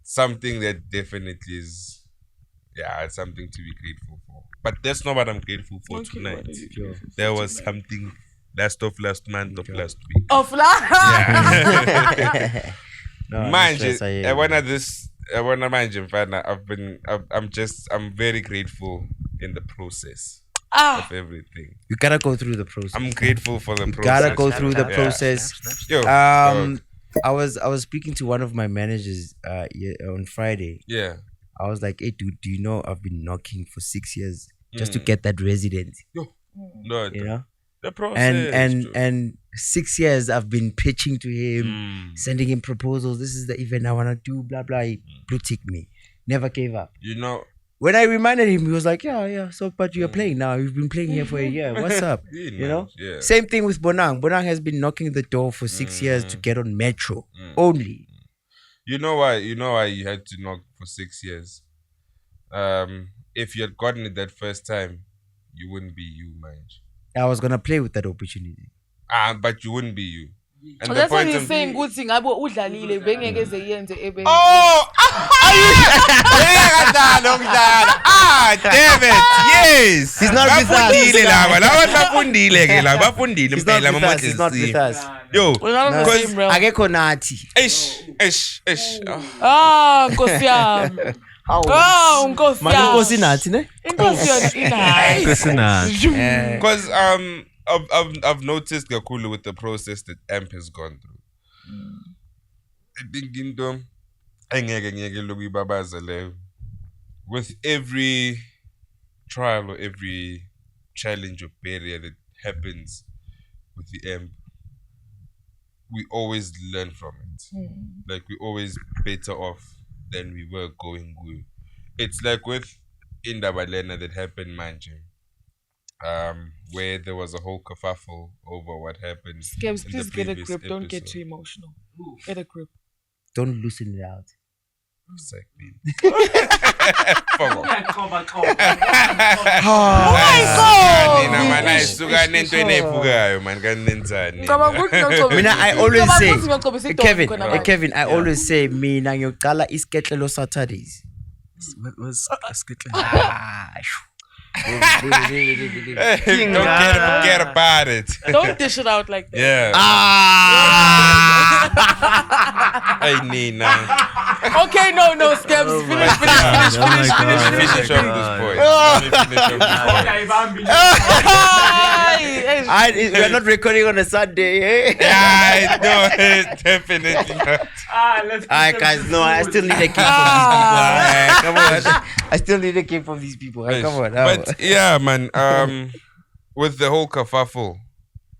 Something that definitely is, it's something to be grateful for. But that's not what I'm grateful for tonight. There was something last month of last week. Of love. Manje, I wanna imagine, I'm very grateful in the process of everything. You gotta go through the process. I'm grateful for the process. Gotta go through the Yeah. process. Yo, I was speaking to one of my managers on Friday. yeah. I was like, hey dude, do you know I've been knocking for 6 years just to get that residency? No, You know? the process. And 6 years I've been pitching to him, sending him proposals. This is the event I wanna do, blah blah. He blue ticked me. Never gave up. You know, When I reminded him, he was like, yeah. So, but you're playing now. You've been playing here for a year. What's up? You know? Yeah. Same thing with Bonang. Bonang has been knocking the door for 6 years to get on Metro only. You know why you had to knock for 6 years? If you had gotten it that first time, you wouldn't be you, man. I was gonna play with that opportunity. But you wouldn't be you. And That's what he's I'm- saying. Good thing. Abo udlalile bengeke zeyenze ebe. Oh! Damn it! Yes! He's not with us. Bafundile laba. Laba bafundile ke laba. Bafundile He's not impela with us. He's not with us. Yo, We're not on the because same realm. Akekho nathi. ish. Nkosi yami. Nkosi Inkosi yami. nathi ne? Inkosi yami inayo. Because I've noticed kakhulu with the process that AMP has gone through. I think into engeke lokuyibabaza leyo. With every trial or every challenge or barrier that happens with the AMP, we always learn from it. Like we always better off than we were going good. It's like with Indabalena that happened, manje. Where there was a whole kerfuffle over what happened. Scabs, in the please get a previous grip. Don't get episode. too emotional. Get a grip. Don't loosen it out. Exactly. Fuck off. Oh my God! Nina mana isuka nento enebukayo man kanenzani. Ngicabanga ukuthi ngiyogcobisa- Mina, I always Ngicabanga say, ukuthi ngiyogcobisa idolo Kevin, khona manje. Kevin, I always say, mina ngiyocala isketlelo Saturdays. What was Don't forget about it. Don't dish it out like that. Yeah. Hey Nina. Okay, no, Scabs. Finish. Finish up this point. Let me finish up this point. Hey, We are not recording on a Sunday, eh? Yeah, no, definitely not. Alright, guys, no, I still need a kick from these people. Alright, come on. I still need a kick from these people. Alright, come on. But yeah, man, with the whole kerfuffle,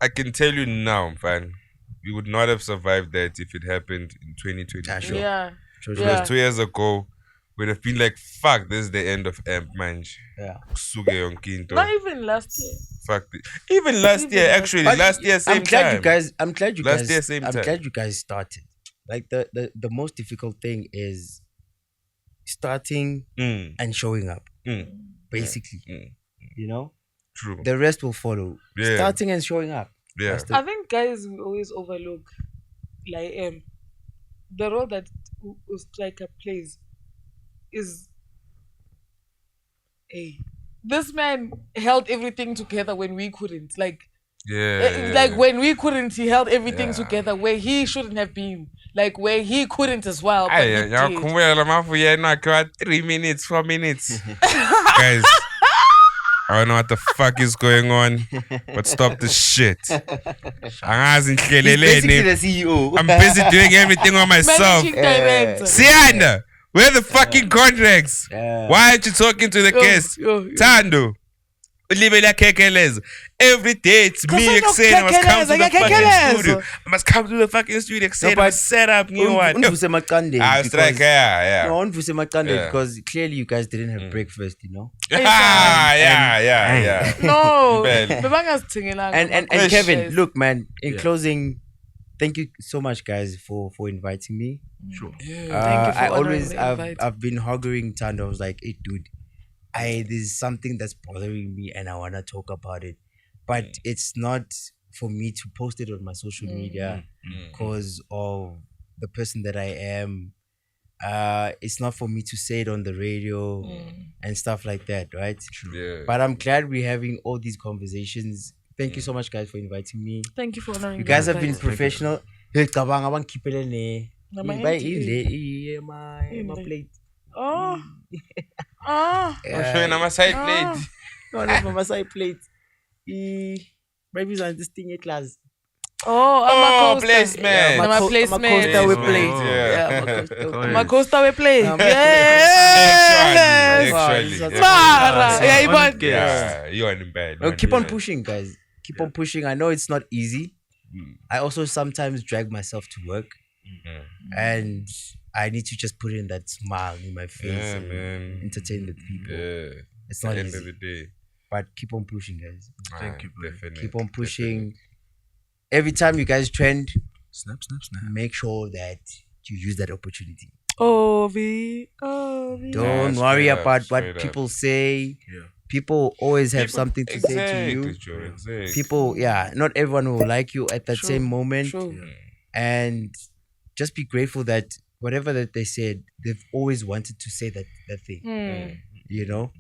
I can tell you now, man, we would not have survived that if it happened in 2020. Sure. yeah. Because 2 years ago, we'd have been like, fuck, this is the end of AMP, man. Yeah. Suge yonkinto. Not even last year. Fuck it. Even last year, actually, But last year, same I'm glad time. you guys. I'm glad you Last guys. year, same I'm time. glad you guys started. Like the most difficult thing is starting Mm, and showing up. mm, Basically, mm. you know, True. the rest will follow. Yeah. Starting and showing up. Yeah. That's the- I think guys will always overlook like the role that striker plays is this man held everything together when we couldn't. Like when we couldn't, he held everything together where he shouldn't have been. Like where he couldn't as well. But he did. Yakhumbula lamafu yena kwa 3 minutes, 4 minutes. Guys, I don't know what the fuck is going on, but stop this shit. Angazi He's basically ngihleleleni. the CEO. I'm busy doing everything on myself. Managing director. Sianda, where the fucking contracts? Yeah. Why aren't you talking to the guests? yo. Tando. Ulibela kekeleza. Every day it's me saying I must come to the fucking studio. I must come to the fucking studio saying but- I set up new one. Undvuse Maqande, I because- strike, yeah. No, Undvuse Maqande, Yeah. because clearly you guys didn't have breakfast, you know. Yeah. No, Bad. bebangazithengelanga And ama-questions. Kevin, look, man. In closing, thank you so much, guys, for inviting me. Sure. Thank you for I honoring always the I've invite. I've been hugging Tando. I was like, hey, dude, there's something that's bothering me, and I wanna talk about it, but it's not for me to post it on my social media because of the person that I am. It's not for me to say it on the radio and stuff like that, right? Yeah. But I'm glad we're having all these conversations. Thank you so much, guys, for inviting me. Thank you for honoring You the guys have been invite. professional. Hey, cabanga bangikhiphele ne. Nama Iba NTA. ile my plate. Oh. Oh. Showing on my side plate. No, not for my side plate. Maybe on this thing class. Oh, Oh, ama-coaster. placement. Yeah, I'm a ama co- placement. I'm a coaster with Placement, plate. yeah. I'm a coaster. Oh, Ama-coaster we play. Actually. Yes. Mara. Yeah, Ivan. Yeah, you're in bed. No, keep on pushing, guys. Keep on pushing. I know it's not easy. I also sometimes drag myself to work, and I need to just put in that smile in my face Yeah, and man. entertain the people. Yeah. It's At not the end of easy, the day. but keep on pushing, guys. Thank you, bro. Definitely. Keep on pushing. Every time you guys trend, Snap. make sure that you use that opportunity. Ovi. Don't Yeah, worry straight up, about what straight up. people say. Yeah. People always have People- something to say to you. Exactly, Joe, exactly. People, not everyone will like you at that True, same moment. True. And just be grateful that whatever that they said, they've always wanted to say that thing. You know?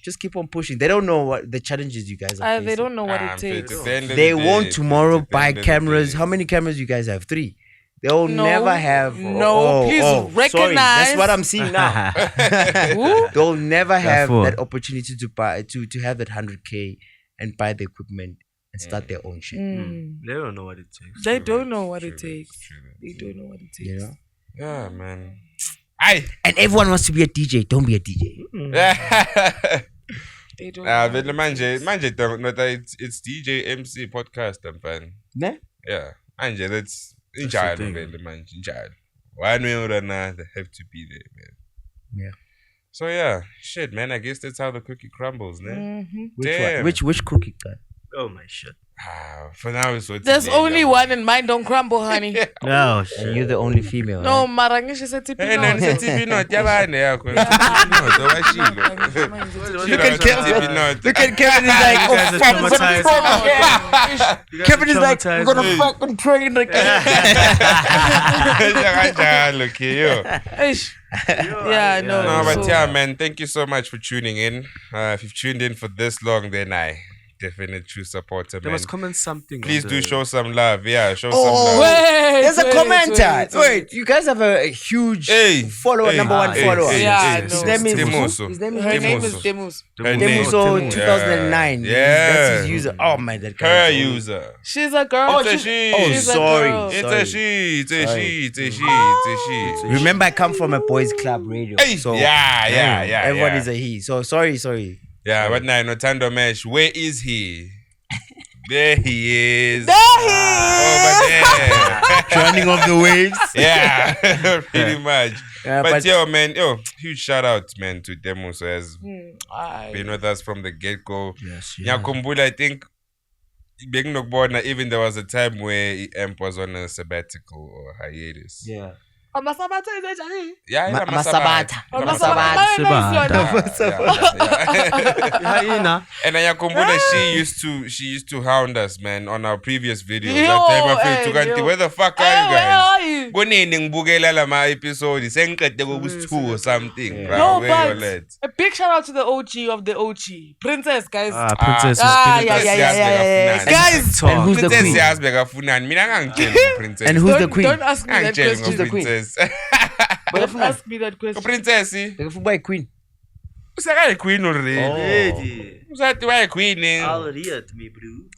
Just keep on pushing. They don't know what the challenges you guys are facing. They don't know what it At takes. the end of They the won't day, tomorrow at the buy end of the cameras. day. How many cameras you guys have? 3. They'll No. never have. No, please Sorry, recognize. that's what I'm seeing now. Who? They'll never have Therefore. that opportunity to buy to have that 100K and buy the equipment and start their own shit. They don't know what it takes. They don't know what it True, takes. true. They don't know what it takes. You know? Yeah, man. Aye. And everyone wants to be a DJ. Don't be a DJ. They don't Ah, know. but manje don't know that it's DJ MC podcast, man. Ne? Yeah, manje that's the injalo thing. vele manje injalo. One way or another, have to be there, man. Yeah. So yeah, shit, man. I guess that's how the cookie crumbles, man. Which Damn. one? Which cookie guy? Oh my shit. For now, it's what's There's only one and mine don't crumble, honey. No And you're the only female. No, right? marangisha said Hey, no, it's a TV note. Yabane yakho. It's a TV note. Owashilo. Look at Kevin. TV note. Look at Kevin. He's like, You guys oh are fuck, I'm gonna traumatized. fuck again. Kevin is like, I'm gonna Hey. fucking train again. Kanjalo ke yo. Ish. Yeah, no. No, but so- yeah, man, thank you so much for tuning in. If you've tuned in for this long, then I definite true supporter, They man. must comment something. Please on do the- show some love. Yeah, show Oh, some love. Wait, There's a wait, commenter. wait. Wait, you guys have a huge Hey, follower, hey, number 1 hey, follower. hey, Yeah, hey, I know. His name is Temuso. His name is Her name is Temuso. Demus. Her name. Temuso Temu. 2009. Yeah. That's his user. Oh man, that guy. Her is old. user. She's a girl. Oh, It's a she's- she. oh, She's a sorry. girl. It's Sorry. a she. It's a Sorry. she. It's a she. It's a she. Remember, I come from a boys' club radio. Hey, So yeah. everyone yeah. is a he. So sorry. Yeah, but now Notando Mesh, where is he? There he is. Over there. Running off the waves. Yeah, pretty much. Yeah, but yo, man, huge shout out, man, to Demos who has Aye. been with us from the get go. Yes, yeah. Nyakumbula, I think, even there was a time where Amp was on a sabbatical or hiatus. Yeah. Amasabatha is enjani? Yeah, yeah, Masabata. Hyena. And Nyakumbula, she used to hound us, man, on our previous videos. Yo, That time I hey, feel Tukanti, yo. where the fuck are Hey, you where guys? are you? Kunini ngibukela lama episode sengiqede kokusi-2 or something. Yeah. Bro, No, where but you at? a big shout out to the OG of the OG. Princess, guys. Princess Ah, was yeah, feeling yeah. Princess Guys, And who's the Princess queen? yazi bekafunani mina ngangitsheli princess. And who's the queen? Don't ask me that Angitsheli question. the queen? princess. Don't ask me that question. Princess. The football queen. Usakayi-queen already. Already. Usathi wayi-queen. Already at me, bro.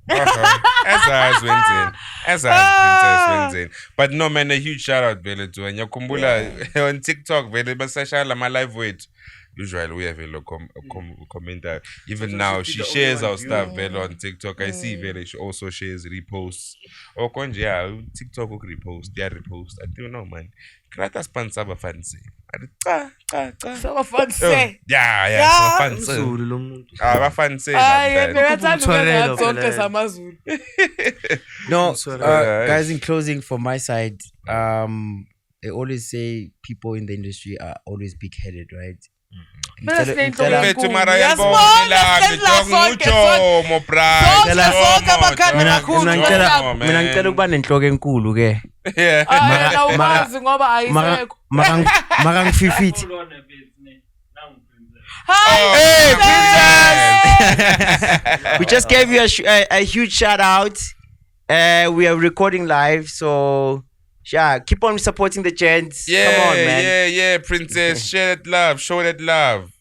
As Princess Wenzeni. But no man, a huge shout out vele to Nyakumbula on TikTok vele basashala my live weight. Usually we have a commenter. Even now she shares our stuff vele on TikTok. I see vele she also shares reposts. Or konje yeah, TikTok will repost, they repost. I don't know man. Krata sponsor fancy. So fun say. Yeah, so fancy. Zulu lo muntu. Fancy. Bekathanda zonke zamazulu. No, Alright. guys, in closing from my side, they always say people in the industry are always big-headed, right? Mina sinenhloko Ngicela- enkulu. Mara Uyasibona, sisendla sonke, sonke amakhanda kakhulu. mina ngicela ukuba nenhloko enkulu ke. Yena ukwazi ngoba ayisekho. Maka ngififiti. Hey, We just gave you a huge shout out. We are recording live, so yeah, keep on supporting the gents. Come on, man. Yeah, Princess. Share that love. Show that love.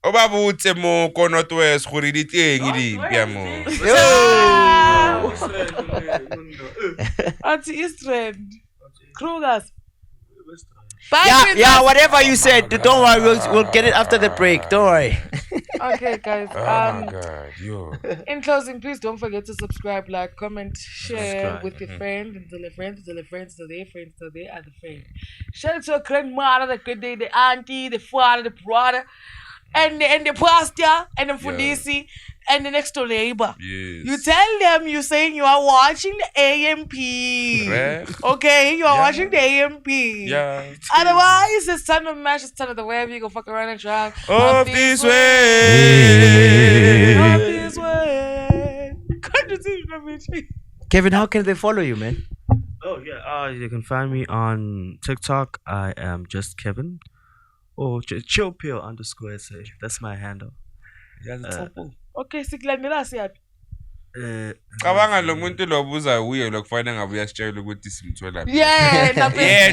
Obaba utse mo ko Northwest go re diteng di mo. Auntie Eastland. Krugers. Yeah, whatever you said. Don't worry, we'll get it after the break. Don't worry. Okay, guys. Oh my God, yo. In closing, please don't forget to subscribe, like, comment, share Subscribe, with your friend, and tell your friends, tell your friends, tell their friends, tell their other friend. Share it to a grandmother, the auntie, the father, the brother, and the pastor, and the fundisi, and the next door neighbor. Yes. You tell them you're saying you are watching the AMP. Right. Okay, you are Yeah. watching the AMP. Yeah. Otherwise, it's time to mash, it's time to the wherever you go fuck around and try. Off this way. Off this way. Can't you see me? Kevin, how can they follow you, man? Oh yeah, you can find me on TikTok. I am just Kevin. Or chillpill_SA. That's my handle. Okay, sikulandela siyaphi? Cabanga lo muntu lo buza uye lokufana ngabe uyasitshela ukuthi simthola. Yeah,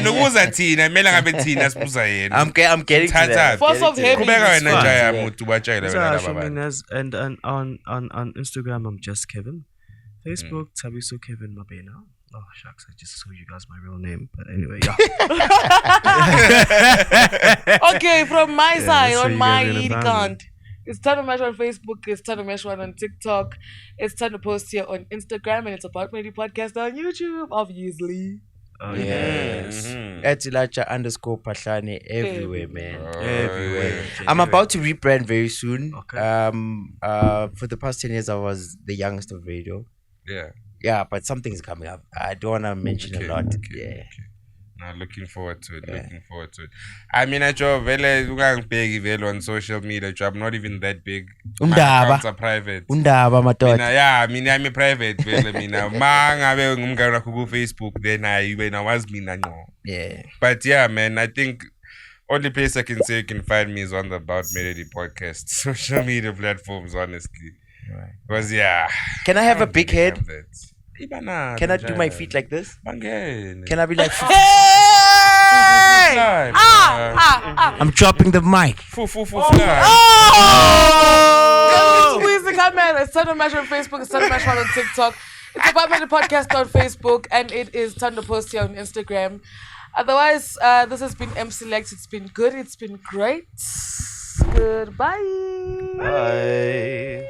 nokuza thina kumele ngabe thina sibuza yena. I'm getting to that. Force of habit. Kubeka wena fine. njaya muntu batshela That's wena how I laba show me bantu. as- and on Instagram I'm just Kevin. Facebook Tabiso Kevin Mabena. Oh shucks, I just told you guys my real name. But anyway, yeah. Okay, from my side, that's on how my you get it account, it's time to mesh on Facebook, it's time to mesh one on TikTok, it's time to post here on Instagram, and it's About Melody Podcast on YouTube, obviously. Oh Yes. Mhm. @Ilacha_Pahlane everywhere, man. Everywhere. I'm about to rebrand very soon. Okay. For the past 10 years, I was the youngest of radio. Yeah. Yeah, but something's coming up. I don't want to mention a lot. Yeah. Now looking forward to it. Looking forward to it. I mean, I job vele ungangibheki vele on social media. I'm not even that big. My Undaba. accounts are private. Undaba madoda. Mina I'm a private vele mina. Mangabe ngumngane wakho ku Facebook then I was mina no. Yeah. But yeah, man, I think only place I can say you can find me is on the About Melody podcast. Social media platforms, honestly. Right. Because yeah. Can I have a big head? Can Can I do my feet like this? Bangene. Can I be like? Hey! Fly, I'm dropping the mic. fly. Fly. Oh! Squeeze the camera. It's time to mesh on Facebook, it's time to mesh one on TikTok. It's About Melody Podcast on Facebook, and it is time to post here on Instagram. Otherwise, this has been M Select. It's been good, it's been great. Goodbye. Bye.